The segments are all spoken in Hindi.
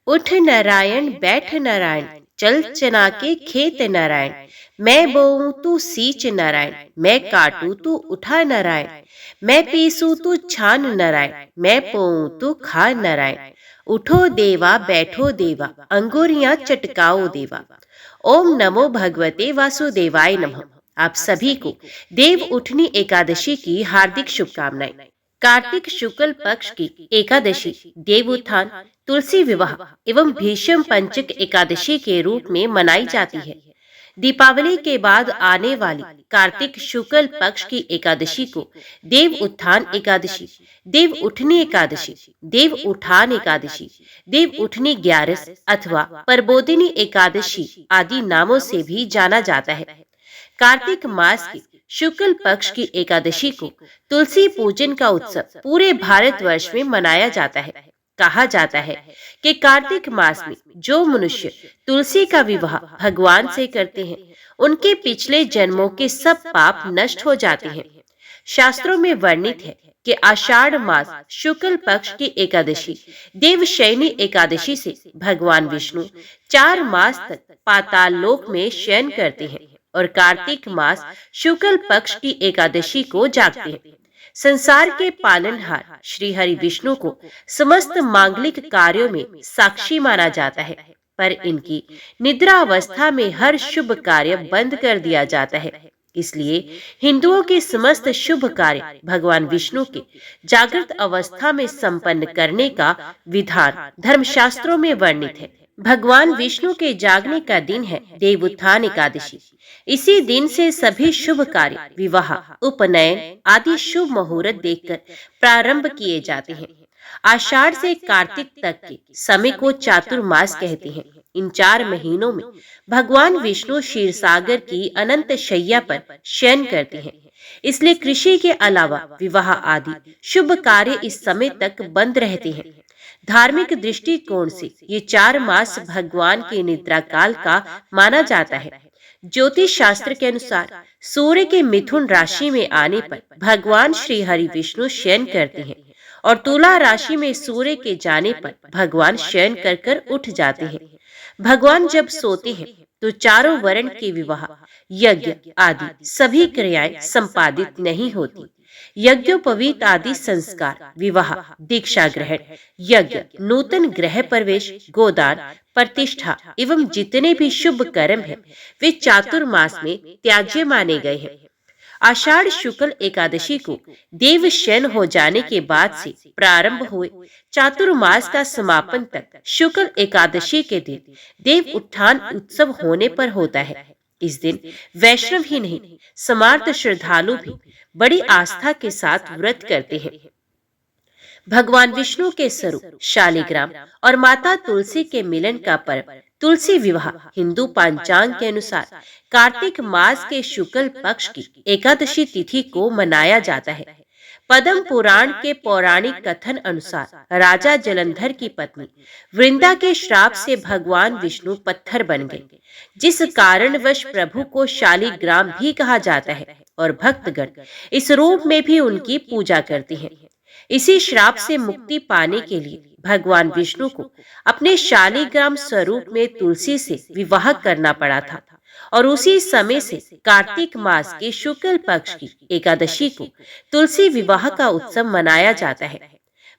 उठ नारायण बैठ नारायण, चल चना के खेत नारायण। मैं बोऊं तू सींच नारायण, मैं काटू तू उठा नारायण। मैं पीसू तू छान नारायण, मैं पोऊं तू खा नारायण। उठो देवा बैठो देवा, अंगुरियां चटकाओ देवा। ओम नमो भगवते वासुदेवाय नमः। आप सभी को देव उठनी एकादशी की हार्दिक शुभकामनाएं। कार्तिक शुक्ल पक्ष की एकादशी देव उत्थान, तुलसी विवाह एवं भीष्म पंचक एकादशी के रूप में मनाई जाती है। दीपावली के बाद आने वाली कार्तिक शुक्ल पक्ष की एकादशी को देव उत्थान एकादशी, देव उठनी एकादशी, देव उठान एकादशी, देव उठनी ग्यारस अथवा परबोधिनी एकादशी आदि नामों से भी जाना जाता है। कार्तिक मास की शुक्ल पक्ष की एकादशी को तुलसी पूजन का उत्सव पूरे भारतवर्ष में मनाया जाता है। कहा जाता है कि कार्तिक मास में जो मनुष्य तुलसी का विवाह भगवान से करते हैं, उनके पिछले जन्मों के सब पाप नष्ट हो जाते हैं। शास्त्रों में वर्णित है कि आषाढ़ मास शुक्ल पक्ष की एकादशी देवशयनी एकादशी से भगवान विष्णु 4 मास तक पाताल लोक में शयन करते हैं और कार्तिक मास शुक्ल पक्ष की एकादशी को जागते हैं। संसार के पालनहार श्री हरि विष्णु को समस्त मांगलिक कार्यों में साक्षी माना जाता है, पर इनकी निद्रा अवस्था में हर शुभ कार्य बंद कर दिया जाता है। इसलिए हिंदुओं के समस्त शुभ कार्य भगवान विष्णु के जागृत अवस्था में संपन्न करने का विधान धर्मशास्त्रों में वर्णित है। भगवान विष्णु के जागने का दिन है देवोत्थान एकादशी। इसी दिन से सभी शुभ कार्य, विवाह, उपनयन आदि शुभ मुहूर्त देखकर प्रारंभ किए जाते हैं। आषाढ़ से कार्तिक तक के समय को चातुर्मास कहते हैं। इन 4 महीनों में भगवान विष्णु क्षीरसागर की अनंत शैया पर शयन करते हैं। इसलिए कृषि के अलावा विवाह आदि शुभ कार्य इस समय तक बंद रहते हैं। धार्मिक दृष्टिकोण से ये 4 मास भगवान के निद्रा काल का माना जाता है। ज्योतिष शास्त्र के अनुसार सूर्य के मिथुन राशि में आने पर भगवान श्री हरि विष्णु शयन करते हैं और तुला राशि में सूर्य के जाने पर भगवान शयन कर कर उठ जाते हैं। भगवान जब सोते हैं तो चारों वर्ण के विवाह, यज्ञ आदि सभी क्रियाएं संपादित नहीं होती। यज्ञोपवीत आदि संस्कार, विवाह, दीक्षा ग्रहण, यज्ञ, नूतन गृह प्रवेश, गोदान, प्रतिष्ठा एवं जितने भी शुभ कर्म हैं, वे चातुर्मास में त्याज्य माने गए हैं। आषाढ़ शुक्ल एकादशी को देव शयन हो जाने के बाद से प्रारंभ हुए चातुर्मास का समापन तक शुक्ल एकादशी के दिन देव उत्थान उत्सव होने पर होता है। इस दिन वैष्णव ही नहीं, समार्थ श्रद्धालु भी बड़ी आस्था के साथ व्रत करते हैं। भगवान विष्णु के स्वरूप शालिग्राम और माता तुलसी के मिलन का पर्व तुलसी विवाह हिंदू पंचांग के अनुसार कार्तिक मास के शुक्ल पक्ष की एकादशी तिथि को मनाया जाता है। पद्म पुराण के पौराणिक कथन अनुसार राजा जलंधर की पत्नी वृंदा के श्राप से भगवान विष्णु पत्थर बन गए, जिस कारणवश प्रभु को शालिग्राम भी कहा जाता है और भक्तगण इस रूप में भी उनकी पूजा करते हैं। इसी श्राप से मुक्ति पाने के लिए भगवान विष्णु को अपने शालिग्राम स्वरूप में तुलसी से विवाह करना पड़ा था और उसी समय से कार्तिक मास के शुक्ल पक्ष की एकादशी को तुलसी विवाह का उत्सव मनाया जाता है।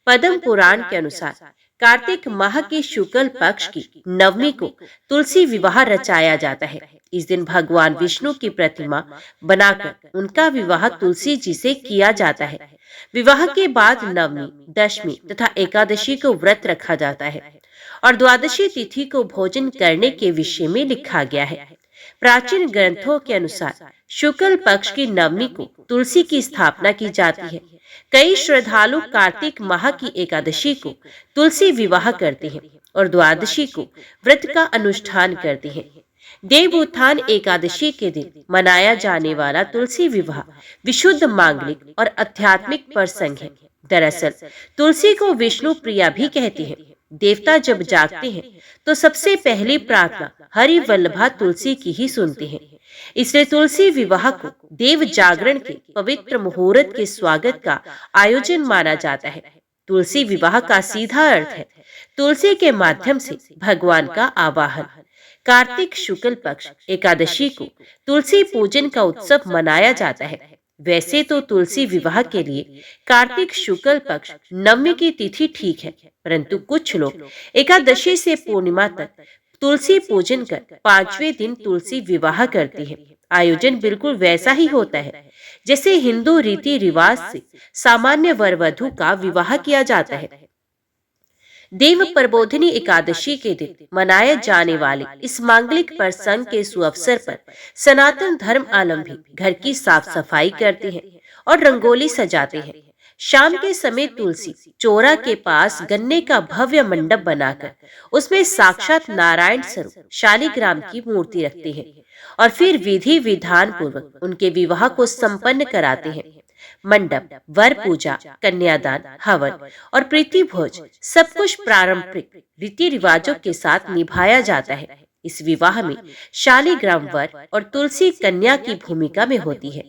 पद्म पुराण के अनुसार कार्तिक माह के शुक्ल पक्ष की नवमी को तुलसी विवाह रचाया जाता है। इस दिन भगवान विष्णु की प्रतिमा बनाकर उनका विवाह तुलसी जी से किया जाता है। विवाह के बाद नवमी, दशमी तथा एकादशी को व्रत रखा जाता है और द्वादशी तिथि को भोजन करने के विषय में लिखा गया है। प्राचीन ग्रंथों के अनुसार शुक्ल पक्ष की नवमी को तुलसी की स्थापना की जाती है। कई श्रद्धालु कार्तिक माह की एकादशी को तुलसी विवाह करते हैं और द्वादशी को व्रत का अनुष्ठान करते हैं। देव उत्थान एकादशी के दिन मनाया जाने वाला तुलसी विवाह विशुद्ध मांगलिक और आध्यात्मिक प्रसंग है। दरअसल तुलसी को विष्णु प्रिया भी कहते हैं। देवता जब जागते हैं तो सबसे पहली प्रार्थना हरि वल्लभा तुलसी की ही सुनते हैं। इसलिए तुलसी विवाह को देव जागरण के पवित्र मुहूर्त के स्वागत का आयोजन माना जाता है। तुलसी विवाह का सीधा अर्थ है तुलसी के माध्यम से भगवान का आवाहन। कार्तिक शुक्ल पक्ष एकादशी को तुलसी पूजन का उत्सव मनाया जाता है। वैसे तो तुलसी विवाह के लिए कार्तिक शुक्ल पक्ष नवमी की तिथि ठीक है, परंतु कुछ लोग एकादशी से पूर्णिमा तक तुलसी पूजन कर पांचवें दिन तुलसी विवाह करते हैं। आयोजन बिल्कुल वैसा ही होता है जैसे हिंदू रीति रिवाज से सामान्य वर वधु का विवाह किया जाता है। देव प्रबोधिनी एकादशी के दिन मनाए जाने वाले इस मांगलिक प्रसंग के सुअवसर पर सनातन धर्मावलंबी घर की साफ सफाई करते हैं और रंगोली सजाते हैं। शाम के समय तुलसी चौरा के पास गन्ने का भव्य मंडप बनाकर उसमें साक्षात नारायण स्वरूप शालिग्राम की मूर्ति रखते हैं और फिर विधि विधान पूर्वक उनके विवाह को संपन्न कराते हैं। मंडप, वर पूजा, कन्यादान, हवन और प्रीति भोज सब कुछ पारंपरिक रीति रिवाजों के साथ निभाया जाता है। इस विवाह में शालिग्राम वर और तुलसी कन्या की भूमिका में होती है।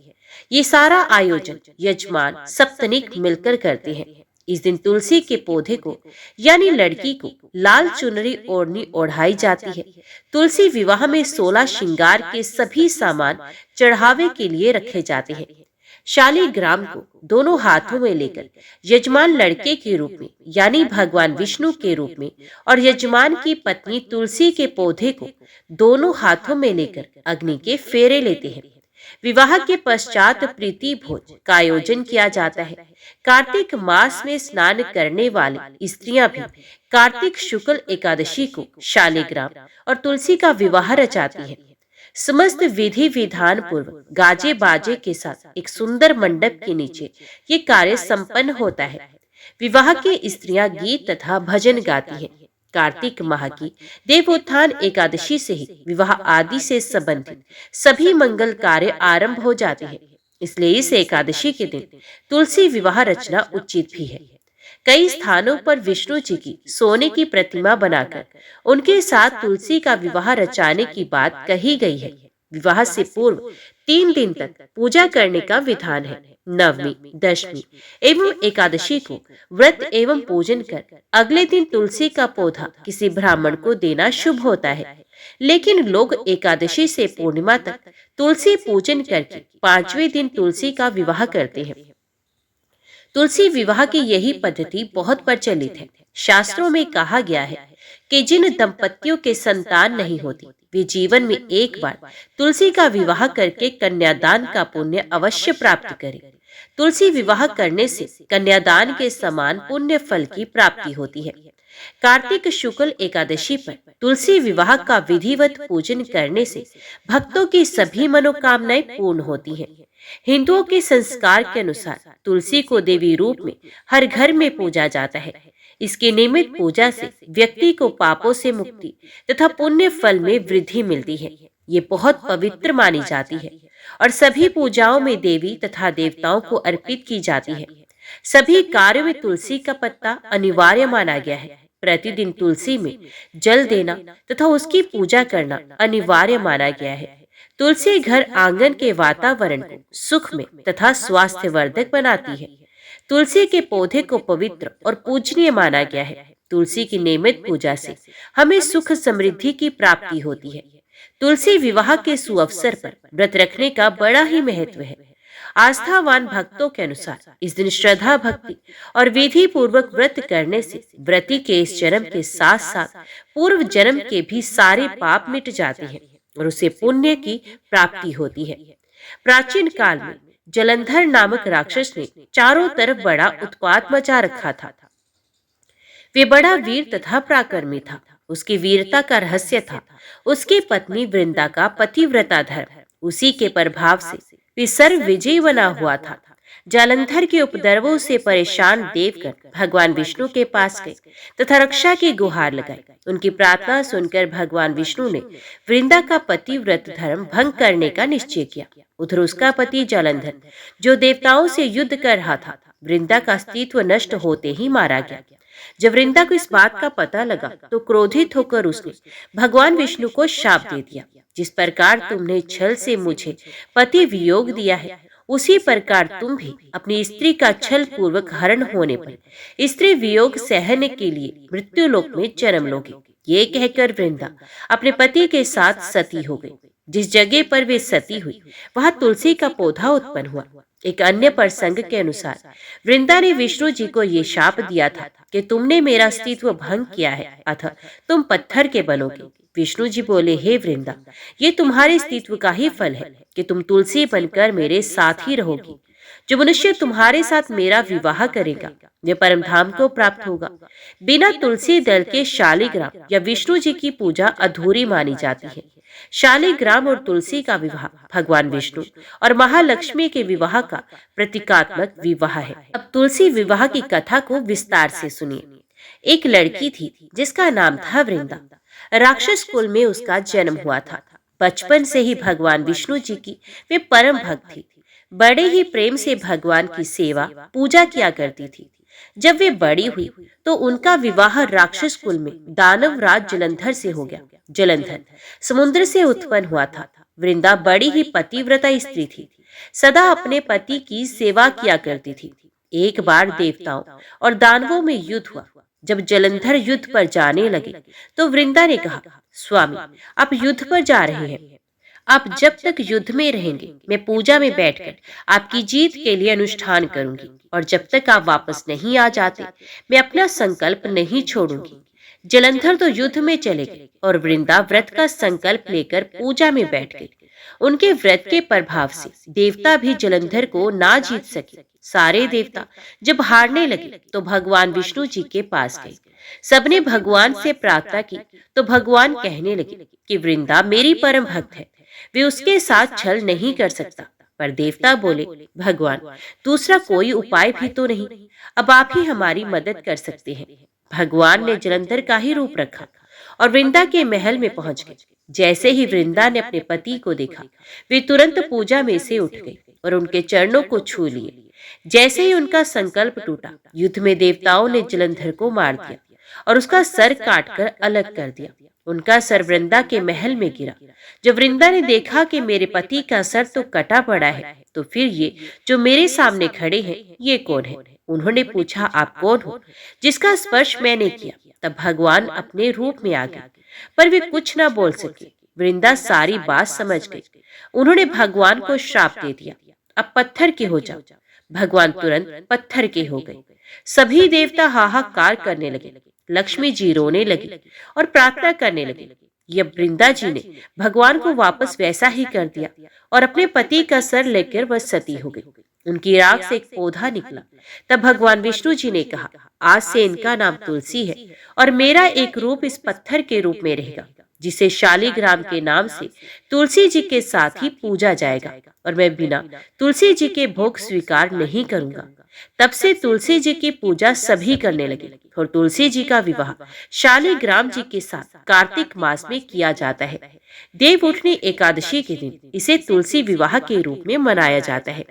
ये सारा आयोजन यजमान सप्तनिक मिलकर करते हैं। इस दिन तुलसी के पौधे को यानी लड़की को लाल चुनरी ओढ़नी ओढ़ाई जाती है। तुलसी विवाह में 16 श्रृंगार के सभी सामान चढ़ावे के लिए रखे जाते हैं। शालिग्राम को दोनों हाथों में लेकर यजमान लड़के के रूप में यानी भगवान विष्णु के रूप में और यजमान की पत्नी तुलसी के पौधे को दोनों हाथों में लेकर अग्नि के फेरे लेते हैं। विवाह के पश्चात प्रीति भोज का आयोजन किया जाता है। कार्तिक मास में स्नान करने वाली स्त्रियां भी कार्तिक शुक्ल एकादशी को शालिग्राम और तुलसी का विवाह रचाती हैं। समस्त विधि विधान पूर्व गाजे बाजे के साथ एक सुंदर मंडप के नीचे ये कार्य संपन्न होता है। विवाह की स्त्रियां गीत तथा भजन गाती हैं। कार्तिक माह की देवोत्थान एकादशी से ही विवाह आदि से संबंधित सभी मंगल कार्य आरंभ हो जाते हैं। इसलिए इस एकादशी के दिन तुलसी विवाह रचना उचित भी है। कई स्थानों पर विष्णु जी की सोने की प्रतिमा बनाकर उनके साथ तुलसी का विवाह रचाने की बात कही गई है। विवाह से पूर्व 3 दिन तक पूजा करने का विधान है। नवमी, दशमी एवं एकादशी को व्रत एवं पूजन कर अगले दिन तुलसी का पौधा किसी ब्राह्मण को देना शुभ होता है। लेकिन लोग एकादशी से पूर्णिमा तक तुलसी पूजन करके 5वें दिन तुलसी का विवाह करते हैं। तुलसी विवाह की यही पद्धति बहुत प्रचलित है। शास्त्रों में कहा गया है कि जिन दंपतियों के संतान नहीं होती वे जीवन में एक बार तुलसी का विवाह करके कन्यादान का पुण्य अवश्य प्राप्त करें। तुलसी विवाह करने से कन्यादान के समान पुण्य फल की प्राप्ति होती है। कार्तिक शुक्ल एकादशी पर तुलसी विवाह का विधिवत पूजन करने से भक्तों की सभी मनोकामनाएं पूर्ण होती हैं। हिंदुओं के संस्कार के अनुसार तुलसी को देवी रूप में हर घर में पूजा जाता है। इसकी नियमित पूजा से व्यक्ति को पापों से मुक्ति तथा पुण्य फल में वृद्धि मिलती है। ये बहुत पवित्र मानी जाती है और सभी पूजाओं में देवी तथा देवताओं को अर्पित की जाती है। सभी कार्यों में तुलसी का पत्ता अनिवार्य माना गया है। प्रतिदिन तुलसी में जल देना तथा उसकी पूजा करना अनिवार्य माना गया है। तुलसी घर आंगन के वातावरण को सुख में तथा स्वास्थ्यवर्धक बनाती है। तुलसी के पौधे को पवित्र और पूजनीय माना गया है। तुलसी की नियमित पूजा से हमें सुख समृद्धि की प्राप्ति होती है। तुलसी विवाह के सुअवसर पर व्रत रखने का बड़ा ही महत्व है। आस्थावान भक्तों के अनुसार इस दिन श्रद्धा भक्ति और विधि पूर्वक व्रत करने से व्रती के इस जन्म के साथ साथ पूर्व जन्म के भी सारे पाप मिट जाते हैं और उसे पुण्य की प्राप्ति होती है। प्राचीन काल में जलंधर नामक राक्षस ने चारों तरफ बड़ा उत्पात मचा रखा था। वे बड़ा वीर तथा पराक्रमी था। उसकी वीरता का रहस्य था उसकी पत्नी वृंदा का पतिव्रता धर्म। उसी के प्रभाव से वे सर्व विजयी बना हुआ था। जालंधर के उपद्रवों से परेशान देवगण भगवान विष्णु के पास गए तथा रक्षा की गुहार लगाई। उनकी प्रार्थना सुनकर भगवान विष्णु ने वृंदा का पतिव्रत धर्म भंग करने का निश्चय किया। उधर उसका पति जालंधर जो देवताओं से युद्ध कर रहा था, वृंदा का अस्तित्व नष्ट होते ही मारा गया। जब वृंदा को इस बात का पता लगा तो क्रोधित होकर उसने भगवान विष्णु को शाप दे दिया, जिस प्रकार तुमने छल से मुझे पति वियोग दिया है उसी प्रकार तुम भी अपनी स्त्री का छल पूर्वक हरण होने पर स्त्री वियोग सहने के लिए मृत्युलोक में जन्म लोगे। ये कहकर वृंदा अपने पति के साथ सती हो गई। जिस जगह पर वे सती हुई वहां तुलसी का पौधा उत्पन्न हुआ। एक अन्य प्रसंग के अनुसार वृंदा ने विष्णु जी को ये शाप दिया था कि तुमने मेरा अस्तित्व भंग किया है, अतः तुम पत्थर के बनोगे। विष्णु जी बोले, हे वृंदा, ये तुम्हारे अस्तित्व का ही फल है कि तुम तुलसी बनकर मेरे साथ ही रहोगी। जो मनुष्य तुम्हारे साथ मेरा विवाह करेगा वह परम धाम को प्राप्त होगा। बिना तुलसी दल के शालिग्राम या विष्णु जी की पूजा अधूरी मानी जाती है। शालिग्राम और तुलसी का विवाह भगवान विष्णु और महालक्ष्मी के विवाह का प्रतीकात्मक विवाह है। अब तुलसी विवाह की कथा को विस्तार से सुनिए। एक लड़की थी जिसका नाम था वृंदा। राक्षस कुल में उसका जन्म हुआ था। बचपन से ही भगवान विष्णु जी की वे परम भक्त थी। बड़े ही प्रेम से भगवान की सेवा पूजा किया करती थी। जब वे बड़ी हुई तो उनका विवाह राक्षस कुल में दानव राज जलंधर से हो गया। जलंधर समुद्र से उत्पन्न हुआ था। वृंदा बड़ी ही पतिव्रता स्त्री थी, सदा अपने पति की सेवा किया करती थी। एक बार देवताओं और दानवों में युद्ध हुआ। जब जलंधर युद्ध पर जाने लगे तो वृंदा ने कहा, स्वामी, आप युद्ध पर जा रहे हैं। आप जब तक युद्ध में रहेंगे मैं पूजा में बैठकर आपकी जीत के लिए अनुष्ठान करूंगी, और जब तक आप वापस नहीं आ जाते मैं अपना संकल्प नहीं छोड़ूंगी। जलंधर तो युद्ध में चले गए और वृंदा व्रत का संकल्प लेकर पूजा में बैठ गई। उनके व्रत के प्रभाव से देवता भी जलंधर को ना जीत सके। सारे देवता जब हारने लगे तो भगवान विष्णु जी के पास गए। सबने भगवान से प्रार्थना की तो भगवान कहने लगे कि वृंदा मेरी परम भक्त है, वे उसके साथ छल नहीं कर सकता। पर देवता बोले, भगवान, दूसरा कोई उपाय भी तो नहीं, अब आप ही हमारी मदद कर सकते हैं। भगवान ने जलंधर का ही रूप रखा और वृंदा के महल में पहुंच गए। जैसे ही वृंदा ने अपने पति को देखा वे तुरंत पूजा में से उठ गई और उनके चरणों को छू लिए। जैसे ही उनका संकल्प टूटा, युद्ध में देवताओं ने जलंधर को मार दिया और उसका सर काटकर अलग कर दिया। उनका सर वृंदा के महल में गिरा। जब वृंदा ने देखा कि मेरे पति का सर तो कटा पड़ा है, तो फिर ये जो मेरे सामने खड़े हैं ये कौन है? उन्होंने पूछा, आप कौन हो जिसका स्पर्श मैंने किया? तब भगवान अपने रूप में आ गए, पर वे कुछ न बोल सके। वृंदा सारी बात समझ गई। उन्होंने भगवान को श्राप दे दिया, अब पत्थर के हो जाओ। भगवान तुरंत पत्थर के हो गए। सभी देवता हाहाकार करने लगे। लक्ष्मी जी रोने लगी और प्रार्थना करने लगी। जब वृंदा जी ने भगवान को वापस वैसा ही कर दिया और अपने पति का सर लेकर वह सती हो गई। उनकी राख से एक पौधा निकला। तब भगवान विष्णु जी ने कहा, आज से इनका नाम तुलसी है और मेरा एक रूप इस पत्थर के रूप में रहेगा, जिसे शालिग्राम के नाम से तुलसी जी के साथ ही पूजा जाएगा, और मैं बिना तुलसी जी के भोग स्वीकार नहीं करूंगा। तब से तुलसी जी की पूजा सभी करने लगे और तुलसी जी का विवाह शालिग्राम जी के साथ कार्तिक मास में किया जाता है। देव उठनी एकादशी के दिन इसे तुलसी विवाह के रूप में मनाया जाता है।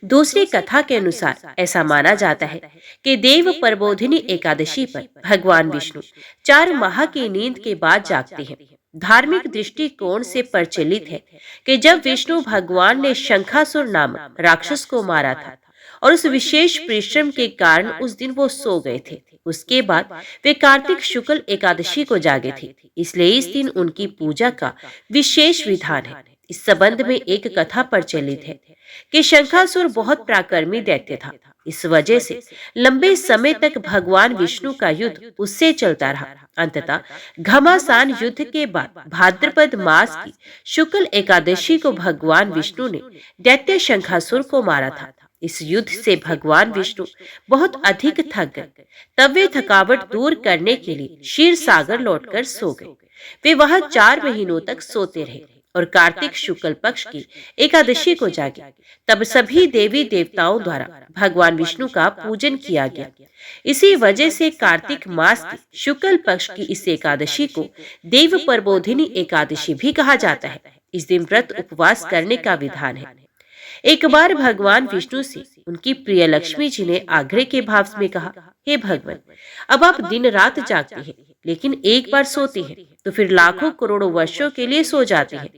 दूसरी कथा के अनुसार ऐसा माना जाता है कि देव प्रबोधिनी एकादशी पर भगवान विष्णु 4 माह की नींद के बाद जागते हैं। धार्मिक दृष्टिकोण से प्रचलित है कि जब विष्णु भगवान ने शंखासुर नामक राक्षस को मारा था और उस विशेष परिश्रम के कारण उस दिन वो सो गए थे, उसके बाद वे कार्तिक शुक्ल एकादशी को जागे थे, इसलिए इस दिन उनकी पूजा का विशेष विधान है। इस संबंध में एक कथा प्रचलित है कि शंखासुर बहुत पराक्रमी दैत्य था। इस वजह से लंबे समय तक भगवान विष्णु का युद्ध उससे चलता रहा। अंततः घमासान युद्ध के बाद भाद्रपद मास की शुक्ल एकादशी को भगवान विष्णु ने दैत्य शंखासुर को मारा था। इस युद्ध से भगवान विष्णु बहुत अधिक थक गए। तब वे थकावट दूर करने के लिए क्षीर सागर लौटकर सो गए। वे वहां 4 महीनों तक सोते रहे और कार्तिक शुक्ल पक्ष की एकादशी को जागे। तब सभी देवी देवताओं द्वारा भगवान विष्णु का पूजन किया गया। इसी वजह से कार्तिक मास की शुक्ल पक्ष की इस एकादशी को देव प्रबोधिनी एकादशी भी कहा जाता है। इस दिन व्रत उपवास करने का विधान है। एक बार भगवान विष्णु से उनकी प्रिय लक्ष्मी जी ने आग्रह के भाव में कहा, हे भगवान, अब आप दिन रात जागते हैं, लेकिन एक बार सोते हैं तो फिर लाखों करोड़ों वर्षों के लिए सो जाते हैं।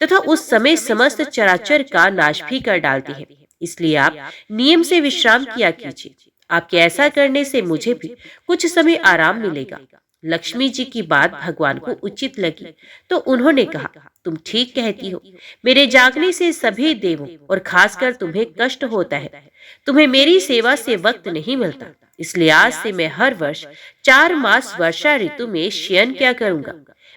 तथा उस समय समस्त चराचर का नाश भी कर डालती है। इसलिए आप नियम से विश्राम किया कीजिए। आपके ऐसा करने से मुझे भी कुछ समय आराम मिलेगा। लक्ष्मी जी की बात भगवान को उचित लगी, तो उन्होंने कहा, तुम ठीक कहती हो। मेरे जागने से सभी देवों और खासकर तुम्हें कष्ट होता है। तुम्हें मेरी सेवा से वक्त नहीं मिलता, इसलिए आज से मैं हर वर्ष 4 मास वर्षा ऋतु में शयन क्या करूंगा।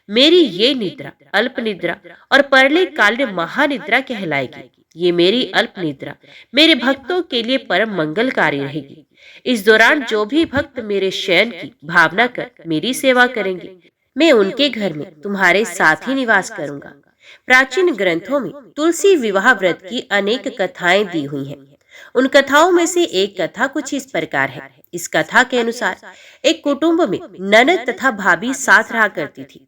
मेरी ये निद्रा अल्प निद्रा और परले काल महानिद्रा कहलाएगी। ये मेरी अल्प निद्रा मेरे भक्तों के लिए परम मंगलकारी रहेगी। इस दौरान जो भी भक्त मेरे शयन की भावना कर मेरी सेवा करेंगे, मैं उनके घर में तुम्हारे साथ ही निवास करूंगा। प्राचीन ग्रंथों में तुलसी विवाह व्रत की अनेक कथाएं दी हुई हैं। उन कथाओं में से एक कथा कुछ इस प्रकार है। इस कथा के अनुसार एक कुटुंब में ननद तथा भाभी साथ रहा करती थी।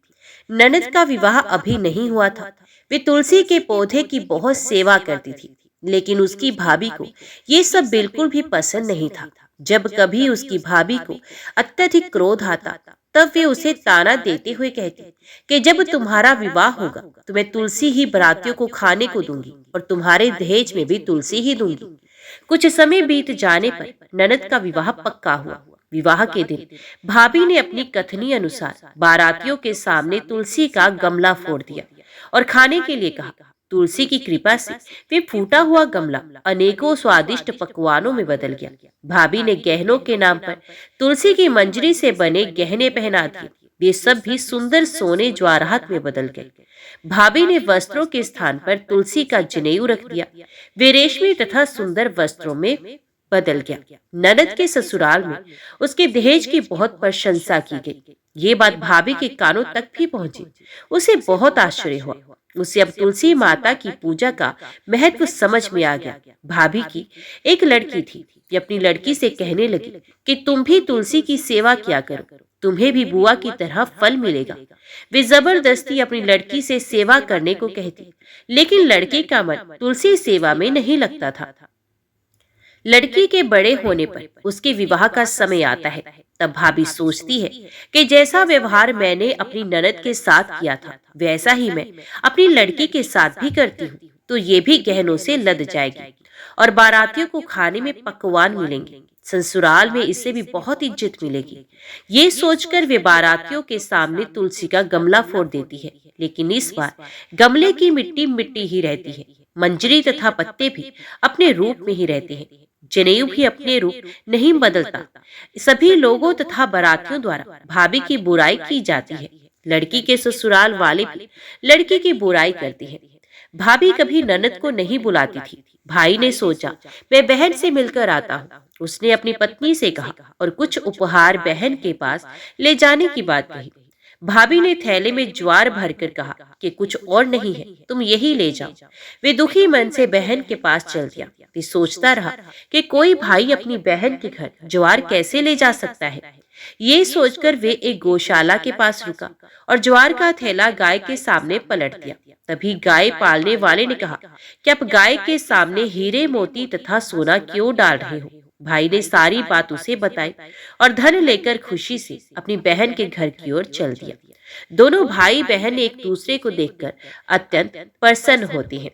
ननद का विवाह अभी नहीं हुआ था। वे तुलसी के पौधे की बहुत सेवा करती थी, लेकिन उसकी भाभी को ये सब बिल्कुल भी पसंद नहीं था। जब कभी उसकी भाभी को अत्यधिक क्रोध आता, तब वे उसे ताना देते हुए कहती कि जब तुम्हारा विवाह होगा तो मैं तुलसी ही बरातियों को खाने को दूंगी और तुम्हारे दहेज में भी तुलसी ही दूंगी। कुछ समय बीत जाने पर ननद का विवाह पक्का हुआ। विवाह के दिन भाभी ने अपनी कथनी अनुसार बारातियों के सामने तुलसी का गमला फोड़ दिया और खाने के लिए कहा। तुलसी की कृपा से वे फूटा हुआ गमला अनेकों स्वादिष्ट पकवानों में बदल गया। भाभी ने गहनों के नाम पर तुलसी की मंजरी से बने गहने पहना दिए। वे सब भी सुंदर सोने ज्वाराहत में बदल गए। भाभी ने वस्त्रों के स्थान पर तुलसी का जनेऊ रख दिया। वे रेशमी तथा सुंदर वस्त्रों में बदल गया। ननद के ससुराल में उसके दहेज की बहुत प्रशंसा की गई। ये बात भाभी के कानों तक भी पहुंची। उसे बहुत आश्चर्य हुआ। उसे अब तुलसी माता की पूजा का महत्व समझ में आ गया। भाभी की एक लड़की थी। ये अपनी लड़की से कहने लगी कि तुम भी तुलसी की सेवा किया करो, तुम्हें भी बुआ की तरह फल मिलेगा। वे जबरदस्ती अपनी लड़की से सेवा करने को कहती, लेकिन लड़के का मन तुलसी सेवा में नहीं लगता था। लड़की के बड़े होने पर उसके विवाह का समय आता है। तब भाभी सोचती है कि जैसा व्यवहार मैंने अपनी ननद के साथ किया था, वैसा ही मैं अपनी लड़की के साथ भी करती हूँ, तो ये भी गहनों से लद जाएगी और बारातियों को खाने में पकवान मिलेंगे। ससुराल में इससे भी बहुत इज्जत मिलेगी। ये सोचकर वे बारातियों के सामने तुलसी का गमला फोड़ देती है, लेकिन इस बार गमले की मिट्टी मिट्टी ही रहती है। मंजरी तथा पत्ते भी अपने रूप में ही रहते हैं। जनेऊ भी अपने रूप नहीं बदलता। सभी लोगों तथा बारातियों द्वारा भाभी की बुराई की जाती है। लड़की के ससुराल वाले भी लड़की की बुराई करते हैं। भाभी कभी ननद को नहीं बुलाती थी। भाई ने सोचा मैं बहन से मिलकर आता हूँ। उसने अपनी पत्नी से कहा और कुछ उपहार बहन के पास ले जाने की बात कही। भाभी ने थैले में ज्वार भरकर कहा कि कुछ और नहीं है, तुम यही ले जाओ। वे दुखी मन से बहन के पास चल दिया। वे सोचता रहा कि कोई भाई अपनी बहन के घर ज्वार कैसे ले जा सकता है। ये सोचकर वे एक गौशाला के पास रुका और ज्वार का थैला गाय के सामने पलट दिया। तभी गाय पालने वाले ने कहा कि आप गाय के सामने हीरे मोती तथा सोना क्यों डाल रहे हो। भाई ने सारी बात उसे बताई और धन लेकर खुशी से अपनी बहन के घर की ओर चल दिया। दोनों भाई बहन एक दूसरे को देखकर अत्यंत प्रसन्न होते हैं।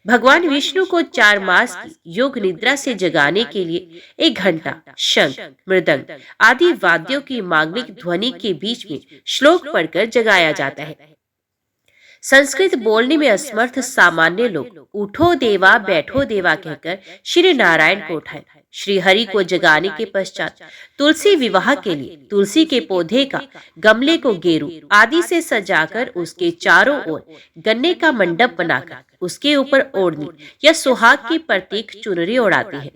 भगवान विष्णु को 4 मास की योग निद्रा से जगाने के लिए एक घंटा, शंख, मृदंग आदि वाद्यों की मांगलिक ध्वनि के बीच में श्लोक पढ़कर जगाया जाता है। संस्कृत बोलने में असमर्थ सामान्य लोग उठो देवा बैठो देवा कहकर श्री नारायण को उठाए। श्री हरि को जगाने के पश्चात तुलसी विवाह के लिए तुलसी के पौधे का गमले को गेरू आदि से सजाकर उसके चारों ओर गन्ने का मंडप बनाकर उसके ऊपर ओढ़नी या सुहाग की प्रतीक चुनरी ओढ़ाते हैं।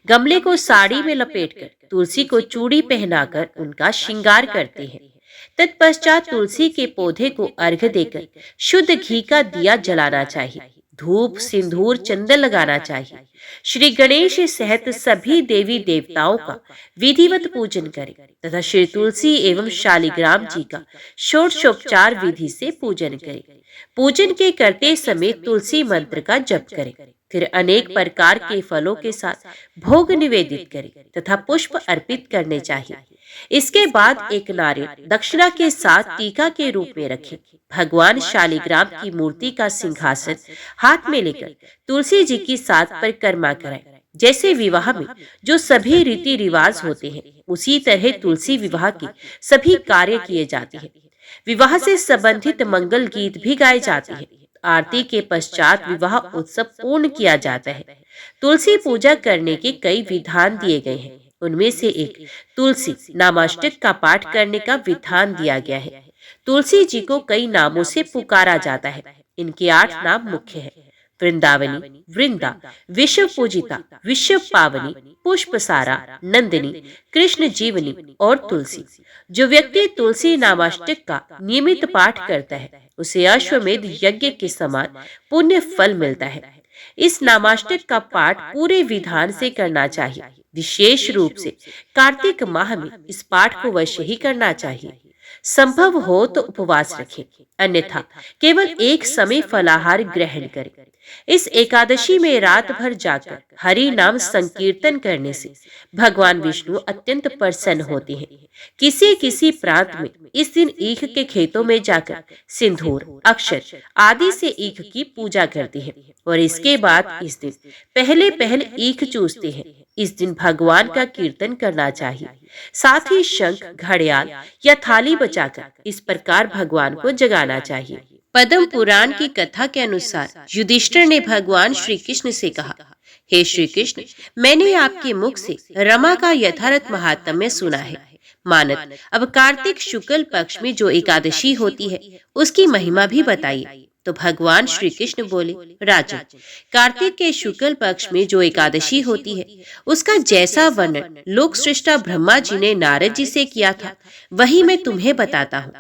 गमले को साड़ी में लपेटकर तुलसी को चूड़ी पहनाकर उनका श्रृंगार करते हैं। तत्पश्चात तुलसी के पौधे को अर्घ्य देकर शुद्ध घी का दिया जलाना चाहिए। धूप, सिंदूर, चंदन लगाना चाहिए। श्री गणेश सहित सभी देवी देवताओं का विधिवत पूजन करें तथा श्री तुलसी एवं शालिग्राम जी का षोडशोपचार विधि से पूजन करें। पूजन के करते समय तुलसी मंत्र का जप करें। फिर अनेक प्रकार के फलों के साथ भोग निवेदित करें तथा पुष्प अर्पित करने चाहिए। इसके बाद एक नारियल दक्षिणा के साथ टीका के रूप में रखें। भगवान शालिग्राम की मूर्ति का सिंहासन हाथ में लेकर तुलसी जी की साथ परिक्रमा कराएं। जैसे विवाह में जो सभी रीति रिवाज होते हैं, उसी तरह तुलसी विवाह के सभी कार्य किए जाते हैं। विवाह से संबंधित मंगल गीत भी गाए जाते हैं। आरती के पश्चात विवाह उत्सव पूर्ण किया जाता है। तुलसी पूजा करने के कई विधान दिए गए हैं। उनमें से एक तुलसी नामाष्टक का पाठ करने का विधान दिया गया है। तुलसी जी को कई नामों से पुकारा जाता है। इनके 8 नाम मुख्य है: वृंदावनी, वृंदा, विश्व पूजिता, विश्व पावनी, पुष्पसारा, नंदिनी, कृष्ण जीवनी और तुलसी। जो व्यक्ति तुलसी नामाष्टक का नियमित पाठ करता है, उसे अश्वमेध यज्ञ के समान पुण्य फल मिलता है। इस नामाष्टक का पाठ पूरे विधान से करना चाहिए। विशेष रूप से कार्तिक माह में इस पाठ को अवश्य ही करना चाहिए। संभव हो तो उपवास रखें, अन्यथा केवल एक समय फलाहार ग्रहण करें। इस एकादशी में रात भर जाकर हरि नाम संकीर्तन करने से भगवान विष्णु अत्यंत प्रसन्न होते हैं। किसी किसी प्रांत में इस दिन ईख के खेतों में जाकर सिंदूर, अक्षर आदि से ईख की पूजा करते हैं और इसके बाद इस दिन पहले ईख चूसते हैं। इस दिन भगवान का कीर्तन करना चाहिए। साथ ही शंख, घड़ियाल या थाली बजाकर इस प्रकार भगवान को जगाना चाहिए। पद्म पुराण की कथा के अनुसार युधिष्ठिर ने भगवान श्री कृष्ण से कहा, हे श्री कृष्ण, मैंने आपके मुख से रमा का यथार्थ महात्म्य सुना है। मानद अब कार्तिक शुक्ल पक्ष में जो एकादशी होती है, उसकी महिमा भी बताइए। तो भगवान श्री कृष्ण बोले, राजन, कार्तिक के शुक्ल पक्ष में जो एकादशी होती है, उसका जैसा वर्णन लोक सृष्टा ब्रह्मा जी ने नारद जी से किया था, वही मैं तुम्हें बताता हूँ।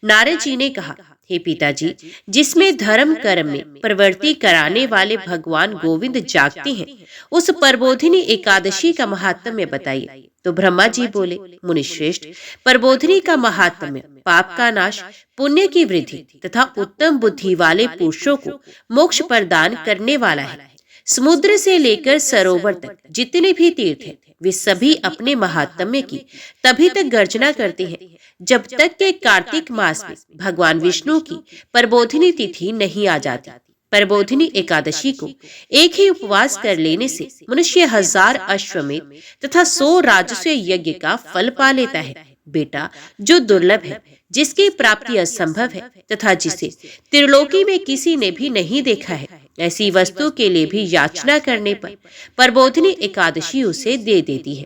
नारद जी ने कहा, हे पिताजी, जिसमें धर्म कर्म में प्रवृत्ति कराने वाले भगवान गोविंद जागते हैं, उस प्रबोधिनी एकादशी का महात्म्य बताइए। तो ब्रह्मा जी बोले, मुनिश्रेष्ठ, प्रबोधिनी का महात्म्य पाप का नाश, पुण्य की वृद्धि तथा उत्तम बुद्धि वाले पुरुषों को मोक्ष प्रदान करने वाला है। समुद्र से लेकर सरोवर तक जितने भी तीर्थ हैं, वे सभी अपने महात्म्य की तभी तक गर्जना करते हैं जब तक के कार्तिक मास में भगवान विष्णु की प्रबोधिनी तिथि नहीं आ जाती। प्रबोधिनी एकादशी को एक ही उपवास कर लेने से मनुष्य 1000 अश्वमेध तथा 100 राजस्व यज्ञ का फल पा लेता है। बेटा, जो दुर्लभ है, जिसकी प्राप्ति असंभव है तथा जिसे त्रिलोकी में किसी ने भी नहीं देखा है, ऐसी वस्तु के लिए भी याचना करने पर प्रबोधिनी एकादशी उसे दे देती है।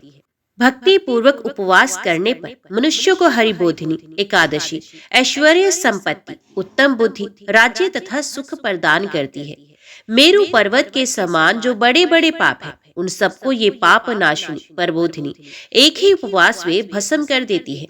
भक्ति पूर्वक उपवास करने पर मनुष्य को हरिबोधिनी एकादशी ऐश्वर्य, संपत्ति, उत्तम बुद्धि, राज्य तथा सुख प्रदान करती है। मेरु पर्वत के समान जो बड़े बड़े पाप हैं, उन सबको ये पाप नाशिनी प्रबोधिनी एक ही उपवास में भस्म कर देती है।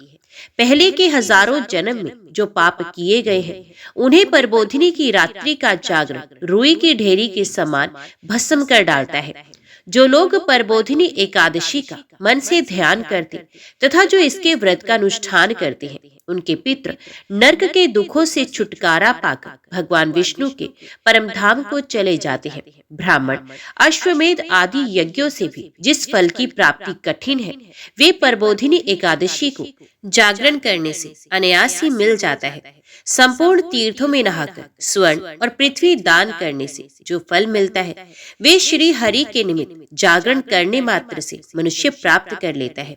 पहले के हजारों जन्म में जो पाप किए गए हैं, उन्हें प्रबोधिनी की रात्रि का जागरण रुई की ढेरी के समान भस्म कर डालता है। जो लोग प्रबोधिनी एकादशी का मन से ध्यान करते तथा जो इसके व्रत का अनुष्ठान करते हैं, उनके पितृ नरक के दुखों से छुटकारा पाकर भगवान विष्णु के परम धाम को चले जाते हैं। ब्राह्मण, अश्वमेध आदि यज्ञों से भी जिस फल की प्राप्ति कठिन है, वे प्रबोधिनी एकादशी को जागरण करने से अनायास ही मिल जाता है। संपूर्ण तीर्थों में नहाकर स्वर्ण और पृथ्वी दान करने से जो फल मिलता है, वे श्री हरि के निमित्त जागरण करने मात्र से मनुष्य प्राप्त कर लेता है।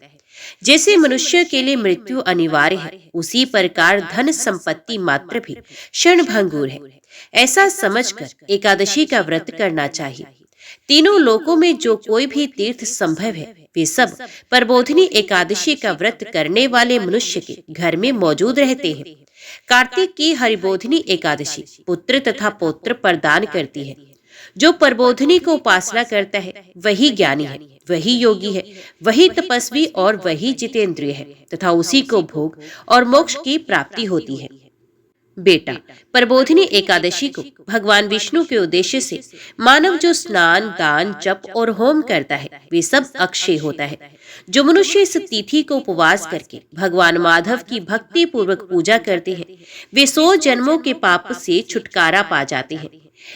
जैसे मनुष्य के लिए मृत्यु अनिवार्य है, उसी प्रकार धन संपत्ति मात्र भी क्षणभंगुर है। ऐसा समझकर एकादशी का व्रत करना चाहिए। तीनों लोकों में जो कोई भी तीर्थ संभव है, वे सब प्रबोधिनी एकादशी का व्रत करने वाले मनुष्य के घर में मौजूद रहते हैं। कार्तिक की हरिबोधिनी एकादशी पुत्र तथा पौत्र प्रदान करती है। जो प्रबोधिनी को उपासना करता है, वही ज्ञानी है, वही योगी है, वही तपस्वी और वही जितेंद्रिय है तथा उसी को भोग और मोक्ष की प्राप्ति होती है। बेटा, प्रबोधिनी एकादशी को भगवान विष्णु के उद्देश्य से मानव जो स्नान, दान, जप और होम करता है वे सब अक्षय होता है। जो मनुष्य इस तिथि को उपवास करके भगवान माधव की भक्ति पूर्वक पूजा करते हैं वे 100 जन्मों के पाप से छुटकारा पा जाते हैं।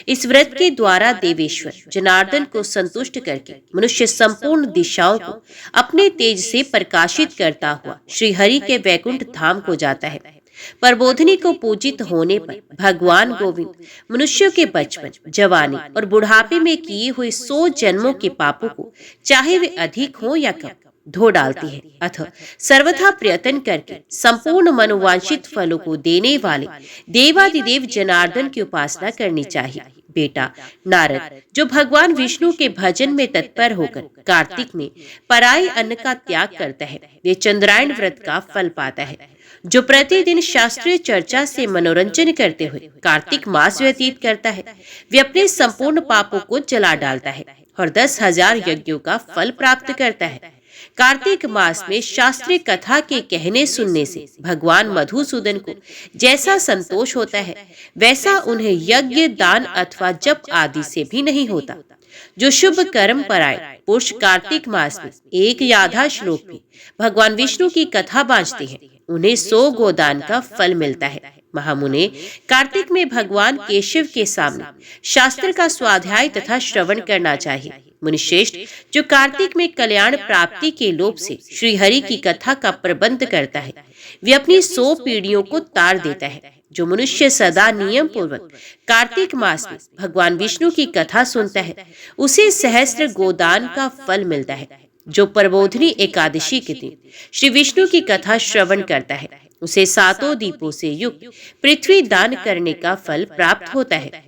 इस व्रत के द्वारा देवेश्वर जनार्दन को संतुष्ट करके मनुष्य संपूर्ण दिशाओं को अपने तेज से प्रकाशित करता हुआ श्री हरि के वैकुंठ धाम को जाता है। प्रबोधिनी को पूजित होने पर भगवान गोविंद मनुष्यों के बचपन, जवानी और बुढ़ापे में किए हुए 100 जन्मों के पापों को चाहे वे अधिक हो या कम धो डालती है। अतः सर्वथा प्रयत्न करके संपूर्ण मनोवांछित फलों को देने वाले देवादिदेव जनार्दन की उपासना करनी चाहिए। बेटा नारद, जो भगवान विष्णु के भजन में तत्पर होकर कार्तिक में पराई अन्न का त्याग करता है वे चंद्रायण व्रत का फल पाता है। जो प्रतिदिन शास्त्रीय चर्चा से मनोरंजन करते हुए कार्तिक मास व्यतीत करता है वे अपने संपूर्ण पापों को जला डालता है और 10,000 यज्ञों का फल प्राप्त करता है। कार्तिक मास में शास्त्रीय कथा के कहने सुनने से भगवान मधुसूदन को जैसा संतोष होता है वैसा उन्हें यज्ञ, दान अथवा जप आदि से भी नहीं होता। जो शुभ कर्म परायण पुरुष कार्तिक मास में एक या आधा श्लोक भी भगवान विष्णु की कथा बांचते हैं उन्हें 100 गोदान का फल मिलता है। महामुने, कार्तिक में भगवान केशव के सामने शास्त्र का स्वाध्याय तथा श्रवण करना चाहिए। मुनिश्रेष्ठ, जो कार्तिक में कल्याण प्राप्ति के लोभ से श्री हरि की कथा का प्रबंध करता है वे अपनी 100 पीढ़ियों को तार देता है। जो मनुष्य सदा नियम पूर्वक कार्तिक मास में भगवान विष्णु की कथा सुनता है उसे सहस्त्र गोदान का फल मिलता है। जो प्रबोधिनी एकादशी के दिन श्री विष्णु की कथा श्रवण करता है उसे 7 दीपों से युक्त पृथ्वी दान करने का फल प्राप्त होता है।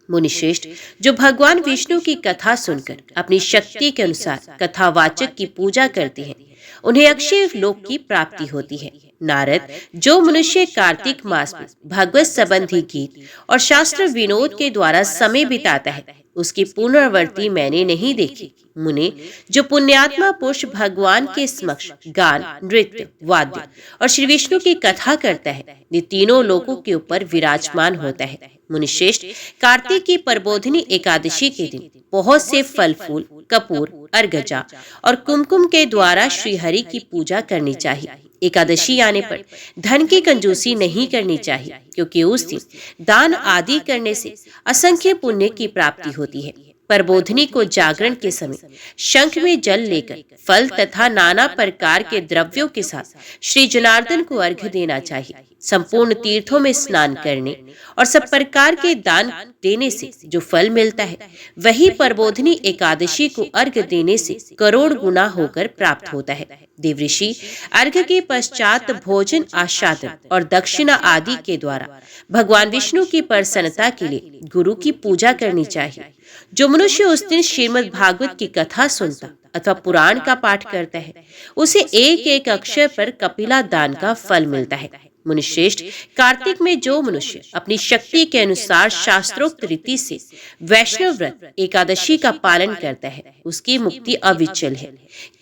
मुनिश्रेष्ठ, जो भगवान विष्णु की कथा सुनकर अपनी शक्ति के अनुसार कथावाचक की पूजा करते हैं उन्हें अक्षय लोक की प्राप्ति होती है। नारद, जो मनुष्य कार्तिक मास में भगवत संबंधी गीत और शास्त्र विनोद के द्वारा समय बिताता है उसकी पुनरावृत्ति मैंने नहीं देखी। मुने, जो पुण्यात्मा पुरुष भगवान के समक्ष गान, नृत्य, वाद्य और श्री विष्णु की कथा करता है वे तीनों लोकों के ऊपर विराजमान होता है। मुनिश्रेष्ठ, कार्तिक की प्रबोधिनी एकादशी के दिन बहुत से फल फूल, कपूर, अर्गजा और कुमकुम के द्वारा श्री हरि की पूजा करनी चाहिए। एकादशी आने पर धन की कंजूसी नहीं करनी चाहिए क्योंकि उस दिन दान आदि करने से असंख्य पुण्य की प्राप्ति होती है। प्रबोधिनी को जागरण के समय शंख में जल लेकर फल तथा नाना प्रकार के द्रव्यों के साथ श्री जनार्दन को अर्घ्य देना चाहिए। संपूर्ण तीर्थों में स्नान करने और सब प्रकार के दान देने से जो फल मिलता है वही प्रबोधिनी एकादशी को अर्घ्य देने से करोड़ गुना होकर प्राप्त होता है। देवऋषि, अर्घ्य के पश्चात भोजन, आस्वादन और दक्षिणा आदि के द्वारा भगवान विष्णु की प्रसन्नता के लिए गुरु की पूजा करनी चाहिए। जो मनुष्य उस दिन श्रीमद् भागवत की कथा सुनता अथवा पुराण का पाठ करता है उसे एक एक अक्षर पर कपिला दान का फल मिलता है। मुनिश्रेष्ठ, कार्तिक में जो मनुष्य अपनी शक्ति के अनुसार शास्त्रोक्त रीति से वैष्णव व्रत एकादशी का पालन करता है उसकी मुक्ति अविचल है।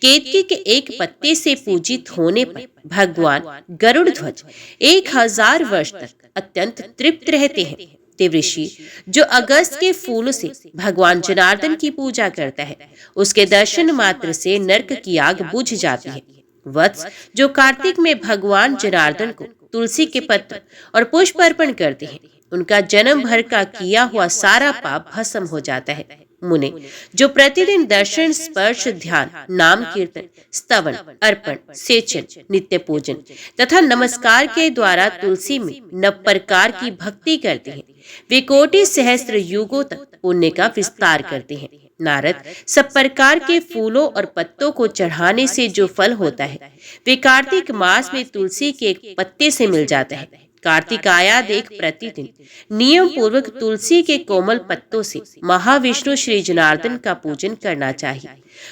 केतकी के एक पत्ते से पूजित होने पर भगवान गरुड़ ध्वज 1000 वर्ष तक अत्यंत तृप्त रहते हैं। देवऋषि, जो अगस्त के फूल से भगवान जनार्दन की पूजा करता है उसके दर्शन मात्र से नरक की आग बुझ जाती है। वत्स, जो कार्तिक में भगवान जनार्दन को तुलसी के पत्र और पुष्प अर्पण करते हैं उनका जन्म भर का किया हुआ सारा पाप भस्म हो जाता है। मुने, जो प्रतिदिन दर्शन, स्पर्श, ध्यान, नाम कीर्तन, स्तवन, अर्पण, सेचन, नित्य पूजन तथा नमस्कार के द्वारा तुलसी में 9 प्रकार की भक्ति करते हैं वे कोटि सहस्त्र युगों तक पुण्य का विस्तार करते हैं। नारद, सब प्रकार के फूलों और पत्तों को चढ़ाने से जो फल होता है वे कार्तिक मास में तुलसी के एक पत्ते से मिल जाता है। कार्तिक आया देख प्रतिदिन नियम पूर्वक तुलसी के कोमल पत्तों से महाविष्णु श्री जनार्दन का पूजन करना चाहिए।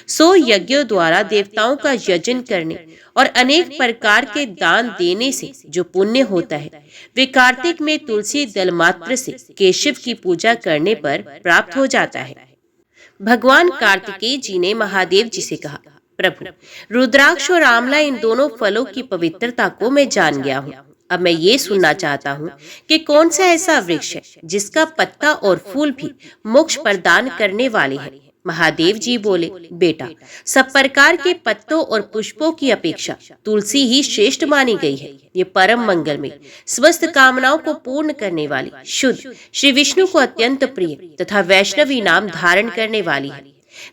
100 यज्ञों द्वारा देवताओं का यजन करने और अनेक प्रकार के दान देने से जो पुण्य होता है वे कार्तिक में तुलसी दल मात्र से केशव की पूजा करने पर प्राप्त हो जाता है। भगवान कार्तिकेय जी ने महादेव जी से कहा, प्रभु, रुद्राक्ष और आंवला इन दोनों फलों की पवित्रता को मैं जान गया हूँ। अब मैं ये सुनना चाहता हूँ कि कौन सा ऐसा वृक्ष है जिसका पत्ता और फूल भी मोक्ष प्रदान करने वाले हैं। महादेव जी बोले, बेटा, सब प्रकार के पत्तों और पुष्पों की अपेक्षा तुलसी ही श्रेष्ठ मानी गई है। ये परम मंगल में स्वस्थ कामनाओं को पूर्ण करने वाली, शुद्ध, श्री विष्णु को अत्यंत प्रिय तथा वैष्णवी नाम धारण करने वाली है।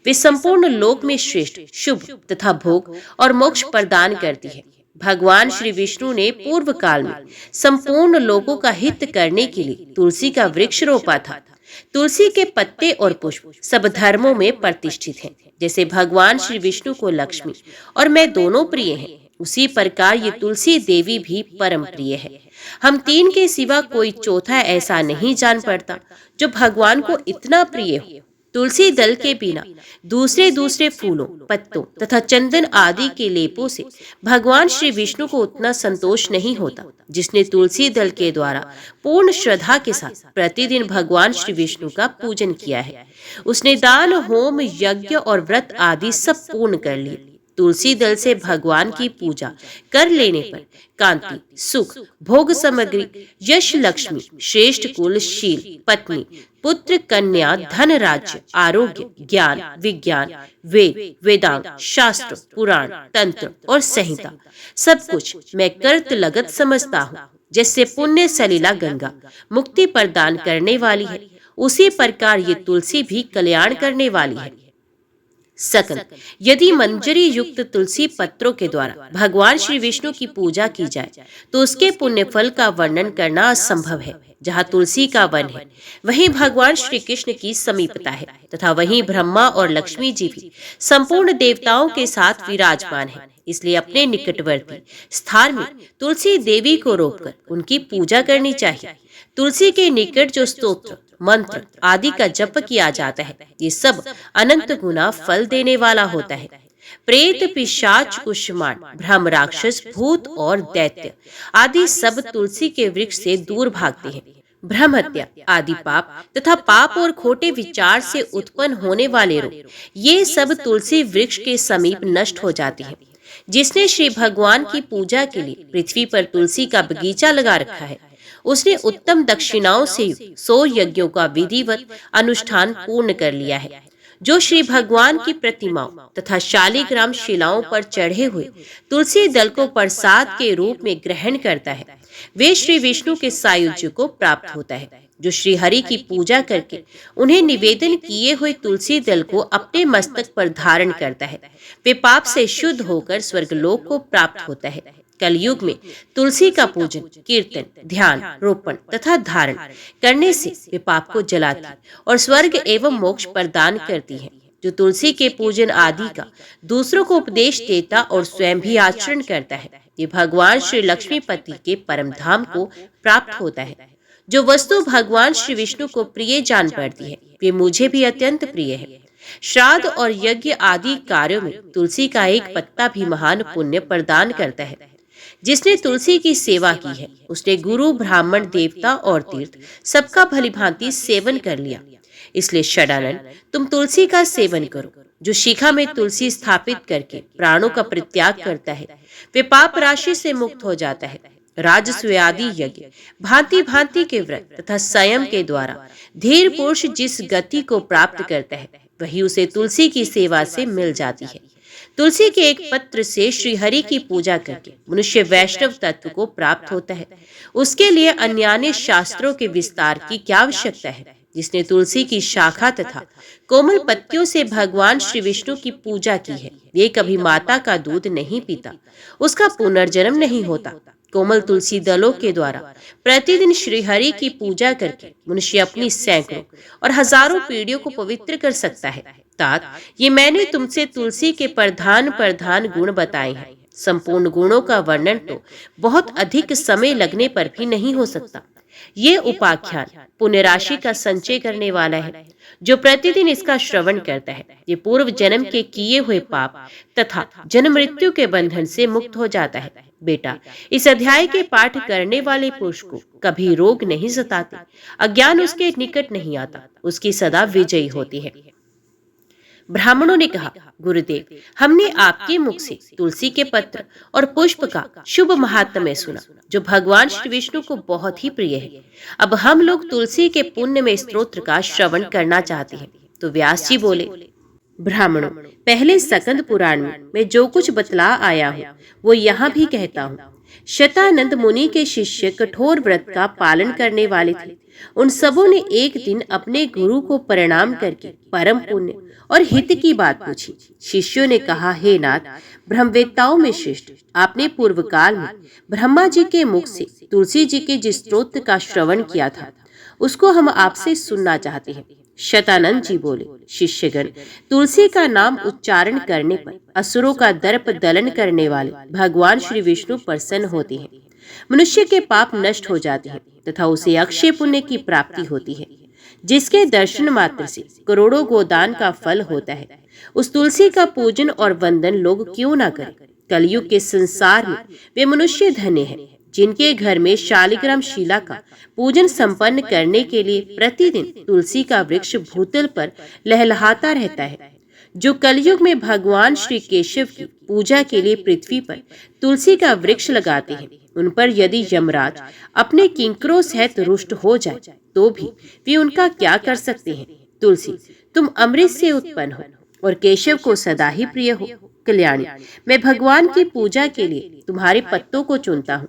वे संपूर्ण लोक में श्रेष्ठ, शुभ तथा भोग और मोक्ष प्रदान करती है। भगवान श्री विष्णु ने पूर्व काल में संपूर्ण लोगों का हित करने के लिए तुलसी का वृक्ष रोपा था। तुलसी के पत्ते और पुष्प सब धर्मों में प्रतिष्ठित हैं। जैसे भगवान श्री विष्णु को लक्ष्मी और मैं दोनों प्रिय हैं, उसी प्रकार ये तुलसी देवी भी परम प्रिय है। हम तीन के सिवा कोई चौथा ऐसा नहीं जान पड़ता जो भगवान को इतना प्रिय हो। तुलसी दल के बिना दूसरे दूसरे फूलों, पत्तों तथा चंदन आदि के लेपों से भगवान श्री विष्णु को उतना संतोष नहीं होता। जिसने तुलसी दल के द्वारा पूर्ण श्रद्धा के साथ प्रतिदिन भगवान श्री विष्णु का पूजन किया है, उसने दान, होम, यज्ञ और व्रत आदि सब पूर्ण कर लिए। तुलसी दल से भगवान की पूजा कर लेने पर कांति, सुख, भोग सामग्री, यश, लक्ष्मी, श्रेष्ठ कुल, शील, पत्नी, पुत्र, कन्या, धन, राज्य, आरोग्य, ज्ञान, विज्ञान, वेद, वेदांत, शास्त्र, पुराण, तंत्र और संहिता सब कुछ मैं कर्त लगत समझता हूँ। जैसे पुण्य सलिला गंगा मुक्ति प्रदान करने वाली है, उसी प्रकार ये तुलसी भी कल्याण करने वाली है। सकल यदि मंजरी युक्त तुलसी पत्रों के द्वारा भगवान श्री विष्णु की पूजा की जाए तो उसके पुण्य फल का वर्णन करना असंभव है। जहाँ तुलसी का वन है वहीं भगवान श्री कृष्ण की समीपता है तथा वहीं ब्रह्मा और लक्ष्मी जी भी संपूर्ण देवताओं के साथ विराजमान है। इसलिए अपने निकटवर्ती स्थान में तुलसी देवी को रोककर उनकी पूजा करनी चाहिए। तुलसी के निकट जो स्तोत्र, मंत्र आदि का जप किया जाता है, ये सब अनंत गुना फल देने वाला होता है। प्रेत, पिशाच, कुष्मांड, ब्रह्म, राक्षस, भूत और दैत्य आदि सब तुलसी के वृक्ष से दूर भागते हैं। ब्रह्म हत्या आदि पाप तथा पाप और खोटे विचार से उत्पन्न होने वाले रोग, ये सब तुलसी वृक्ष के समीप नष्ट हो जाते हैं। जिसने श्री भगवान की पूजा के लिए पृथ्वी पर तुलसी का बगीचा लगा रखा है, उसने उत्तम दक्षिणाओं से 100 यज्ञों का विधिवत अनुष्ठान पूर्ण कर लिया है। जो श्री भगवान की प्रतिमाओं तथा शालिग्राम शिलाओं पर चढ़े हुए तुलसी दल को प्रसाद के रूप में ग्रहण करता है, वे श्री विष्णु के सायुज्य को प्राप्त होता है। जो श्री हरि की पूजा करके उन्हें निवेदन किए हुए तुलसी दल को अपने मस्तक पर धारण करता है, वे पाप से शुद्ध होकर स्वर्गलोक को प्राप्त होता है। कलयुग में तुलसी का पूजन, कीर्तन, ध्यान, रोपण तथा धारण करने से वे पाप को जलाती और स्वर्ग एवं मोक्ष प्रदान करती है। जो तुलसी के पूजन आदि का दूसरों को उपदेश देता और स्वयं भी आचरण करता है, ये भगवान श्री लक्ष्मीपति के परम धाम को प्राप्त होता है। जो वस्तु भगवान श्री विष्णु को प्रिय जान पड़ती है, वे मुझे भी अत्यंत प्रिय है। श्राद्ध और यज्ञ आदि कार्यों में तुलसी का एक पत्ता भी महान पुण्य प्रदान करता है। जिसने तुलसी की सेवा की है, उसने गुरु, ब्राह्मण, देवता और तीर्थ सबका भलीभांति सेवन कर लिया। इसलिए षडानन, तुम तुलसी का सेवन करो। जो शिखा में तुलसी स्थापित करके प्राणों का परित्याग करता है, वे पाप राशि से मुक्त हो जाता है। राजस्व आदि यज्ञ, भांति भांति के व्रत तथा संयम के द्वारा धीर पुरुष जिस गति को प्राप्त करता है, वही उसे तुलसी की सेवा से मिल जाती है। तुलसी के एक पत्र से श्री हरि की पूजा करके मनुष्य वैष्णव तत्व को प्राप्त होता है। उसके लिए अन्यान्य शास्त्रों के विस्तार की क्या आवश्यकता है। जिसने तुलसी की शाखा तथा कोमल पत्तियों से भगवान श्री विष्णु की पूजा की है, वे कभी माता का दूध नहीं पीता, उसका पुनर्जन्म नहीं होता। कोमल तुलसी दलों के द्वारा प्रतिदिन श्री हरि की पूजा करके मनुष्य अपनी सैकड़ों और हजारों पीढ़ियों को पवित्र कर सकता है। तात, ये मैंने तुमसे तुलसी के प्रधान प्रधान गुण बताए हैं। संपूर्ण गुणों का वर्णन तो बहुत अधिक समय लगने पर भी नहीं हो सकता। ये उपाख्यान पुण्य राशि का संचय करने वाला है। जो प्रतिदिन इसका श्रवण करता है, ये पूर्व जन्म के किए हुए पाप तथा जन्म मृत्यु के बंधन से मुक्त हो जाता है। बेटा, इस अध्याय के पाठ करने वाले पुरुष को कभी रोग नहीं सताते, अज्ञान उसके निकट नहीं आता, उसकी सदा विजयी होती है। ब्राह्मणों ने कहा, गुरुदेव, हमने आपके मुख से तुलसी के पत्र और पुष्प का शुभ महात्म्य सुना, जो भगवान श्री विष्णु को बहुत ही प्रिय है। अब हम लोग तुलसी के पुण्य में स्तोत्र का श्रवण करना चाहते हैं। तो व्यास जी बोले, ब्राह्मणों, पहले सकंद पुराण में मैं जो कुछ बतला आया हूँ वो यहाँ भी कहता हूँ। शतानंद मुनि के शिष्य कठोर व्रत का पालन करने वाले थे। उन सबों ने एक दिन अपने गुरु को प्रणाम करके परम पुण्य और हित की बात पूछी। शिष्यों ने कहा, हे नाथ, ब्रह्मवेत्ताओं में श्रेष्ठ, आपने पूर्व काल में ब्रह्मा जी के मुख से तुलसी जी के जिस स्तोत्र का श्रवण किया था उसको हम आपसे सुनना चाहते हैं। शतानंद जी बोले, शिष्यगण, तुलसी का नाम उच्चारण करने पर असुरों का दर्प दलन करने वाले भगवान श्री विष्णु प्रसन्न होते हैं। मनुष्य के पाप नष्ट हो जाते हैं तथा उसे अक्षय पुण्य की प्राप्ति होती है, जिसके दर्शन मात्र से करोड़ों गोदान का फल होता है। उस तुलसी का पूजन और वंदन लोग क्यों ना करें। कलयुग के संसार में वे मनुष्य धन्य हैं जिनके घर में शालिग्राम शिला का पूजन संपन्न करने के लिए प्रतिदिन तुलसी का वृक्ष भूतल पर लहलहाता रहता है। जो कलयुग में भगवान श्री केशव की पूजा के लिए पृथ्वी पर तुलसी का वृक्ष लगाते हैं, उन पर यदि यमराज अपने किंकरों सहित रुष्ट हो जाए तो भी वे उनका क्या कर सकते हैं। तुलसी, तुम अमृत से उत्पन्न हो और केशव को सदा ही प्रिय हो। कल्याणी, मैं भगवान की पूजा के लिए तुम्हारे पत्तों को चुनता हूँ।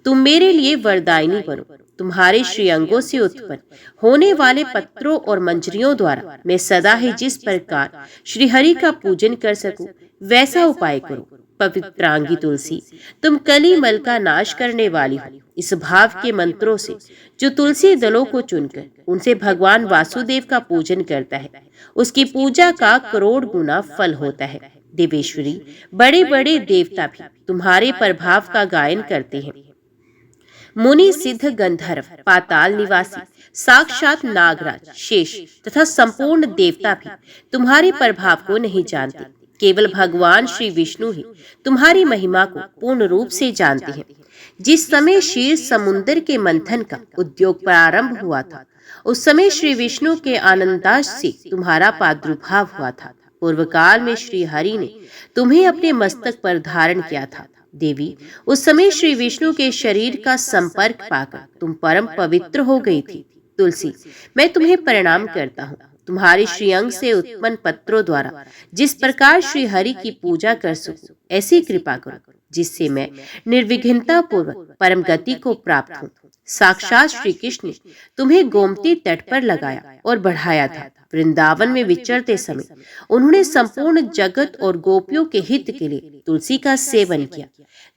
तुम मेरे लिए वरदायिनी बनो। तुम्हारे श्रीअंगों से उत्पन्न होने वाले पत्रों और मंजरियों द्वारा मैं सदा ही जिस प्रकार श्रीहरि का पूजन कर सकूं वैसा उपाय करो। पवित्रांगी तुलसी, तुम कली मल का नाश करने वाली हो। इस भाव के मंत्रों से जो तुलसी दलों को चुनकर उनसे भगवान वासुदेव का पूजन करता है, उसकी पूजा का करोड़ गुना फल होता है। देवेश्वरी, बड़े बड़े देवता भी तुम्हारे प्रभाव का गायन करते हैं। मुनि, सिद्ध, गंधर्व, पाताल निवासी, साक्षात नागराज, शेष तथा संपूर्ण देवता भी तुम्हारे प्रभाव को नहीं जानते। केवल भगवान श्री विष्णु ही तुम्हारी महिमा को पूर्ण रूप से जानते हैं। जिस समय क्षीर समुद्र के मंथन का उद्योग प्रारंभ हुआ था, उस समय श्री विष्णु के आनंदाश से तुम्हारा प्रादुर्भाव हुआ था। पूर्व काल में श्री हरि ने तुम्हें अपने मस्तक पर धारण किया था। देवी, उस समय श्री विष्णु के शरीर का संपर्क पाकर तुम परम पवित्र हो गई थी। तुलसी, मैं तुम्हें प्रणाम करता हूँ। तुम्हारे श्रीअंग से उत्पन्न पत्रों द्वारा जिस प्रकार श्री हरि की पूजा कर सकूं, ऐसी कृपा करो जिससे मैं निर्विघ्नता पूर्वक परम गति को प्राप्त हूँ। साक्षात श्री कृष्ण ने तुम्हें गोमती तट पर लगाया और बढ़ाया था। वृंदावन में विचरते समय उन्होंने संपूर्ण जगत और गोपियों के हित के लिए तुलसी का सेवन किया।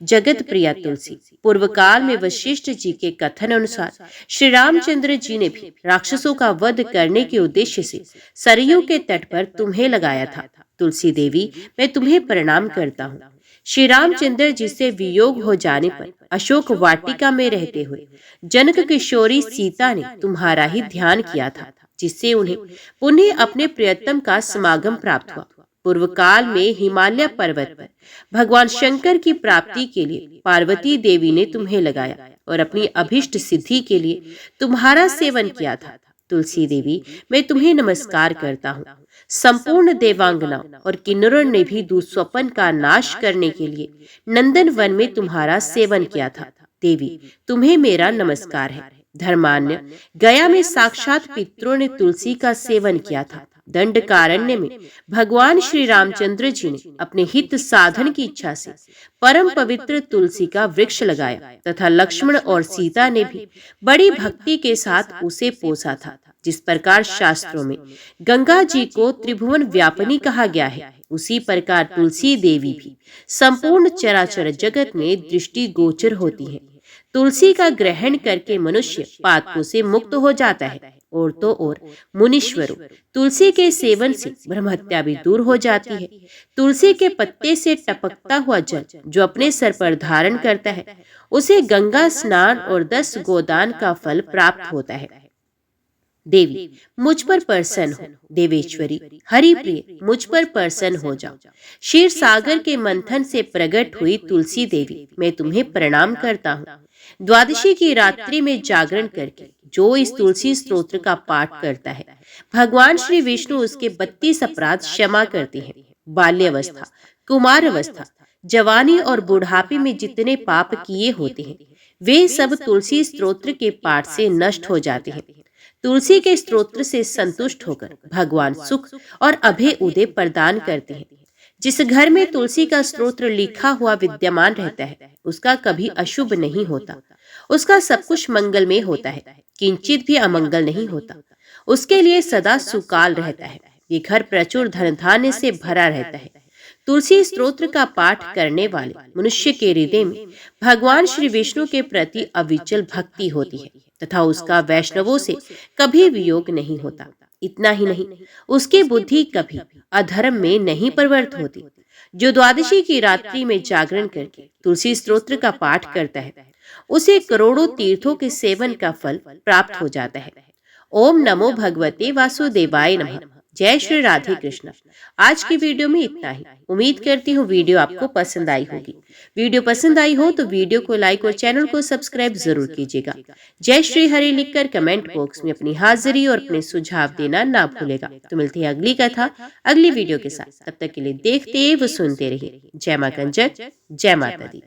जगत प्रिया तुलसी, पूर्व काल में वशिष्ठ जी के कथन अनुसार श्री रामचंद्र जी ने भी राक्षसों का वध करने के उद्देश्य से सरयू के तट पर तुम्हें लगाया था। तुलसी देवी, मैं तुम्हें प्रणाम करता हूँ। श्री रामचंद्र जी से वियोग हो जाने पर अशोक वाटिका में रहते हुए जनक किशोरी सीता ने तुम्हारा ही ध्यान किया था, जिससे उन्हें पुनः अपने प्रियतम का समागम प्राप्त हुआ। पूर्व काल में हिमालय पर्वत पर भगवान शंकर की प्राप्ति के लिए पार्वती देवी ने तुम्हें लगाया और अपनी अभिष्ट सिद्धि के लिए तुम्हारा सेवन किया था। तुलसी देवी, मैं तुम्हें नमस्कार करता हूँ। संपूर्ण देवांगना और किन्नरों ने भी दुस्वप्न का नाश करने के लिए नंदन वन में तुम्हारा सेवन किया था। देवी, तुम्हें मेरा नमस्कार है। धर्मान्य, गया में साक्षात पितरों ने तुलसी का सेवन किया था। दंडकारण्य में भगवान श्री रामचंद्र जी ने अपने हित साधन की इच्छा से परम पवित्र तुलसी का वृक्ष लगाया तथा लक्ष्मण और सीता ने भी बड़ी भक्ति के साथ उसे पोसा था। जिस प्रकार शास्त्रों में गंगा जी को त्रिभुवन व्यापिनी कहा गया है, उसी प्रकार तुलसी देवी भी संपूर्ण चराचर जगत में दृष्टि गोचर होती है। तुलसी का ग्रहण करके मनुष्य पातकों से मुक्त हो जाता है। और तो और मुनीश्वरों, तुलसी के सेवन से ब्रह्महत्या भी दूर हो जाती है। तुलसी के पत्ते से टपकता हुआ जल जो अपने सर पर धारण करता है, उसे गंगा स्नान और 10 गोदान का फल प्राप्त होता है। देवी, मुझ पर प्रसन्न हो। देवेश्वरी, हरि प्रिय, मुझ पर प्रसन्न हो जाओ। क्षीर सागर के मंथन से प्रकट हुई तुलसी देवी, मैं तुम्हें प्रणाम करता हूँ। द्वादशी की रात्रि में जागरण करके जो इस तुलसी स्तोत्र का पाठ करता है, भगवान श्री विष्णु उसके 32 अपराध क्षमा करते हैं। बाल्यावस्था, कुमार अवस्था, जवानी और बुढ़ापे में जितने पाप किए होते हैं, वे सब तुलसी स्तोत्र के पाठ से नष्ट हो जाते हैं। तुलसी के स्तोत्र से संतुष्ट होकर भगवान सुख और अभय उदय प्रदान करते हैं। जिस घर में तुलसी का स्तोत्र लिखा हुआ विद्यमान रहता है, उसका कभी अशुभ नहीं होता, उसका सब कुछ मंगलमय होता है, किंचित भी अमंगल नहीं होता। उसके लिए सदा सुकाल रहता है। ये घर प्रचुर धन धान्य से भरा रहता है। तुलसी स्तोत्र का पाठ करने वाले मनुष्य के हृदय में भगवान श्री विष्णु के प्रति अविचल भक्ति होती है तथा उसका वैष्णवों से कभी वियोग नहीं होता। इतना ही नहीं, उसकी बुद्धि कभी अधर्म में नहीं प्रवृत्त होती। जो द्वादशी की रात्रि में जागरण करके तुलसी स्तोत्र का पाठ करता है, उसे करोड़ों तीर्थों के सेवन का फल प्राप्त हो जाता है। ओम नमो भगवते वासुदेवाय नमः। जय श्री राधे कृष्ण। आज की वीडियो में इतना ही। उम्मीद करती हूँ वीडियो आपको पसंद आई होगी। वीडियो पसंद आई हो तो वीडियो को लाइक और चैनल को सब्सक्राइब जरूर कीजिएगा। जय श्री हरि लिखकर कमेंट बॉक्स में अपनी हाजिरी और अपने सुझाव देना ना भूलेगा। तो मिलती है अगली कथा अगली वीडियो के साथ। तब तक के लिए देखते व सुनते रहिए। जय मां कंजक, जय माता दी।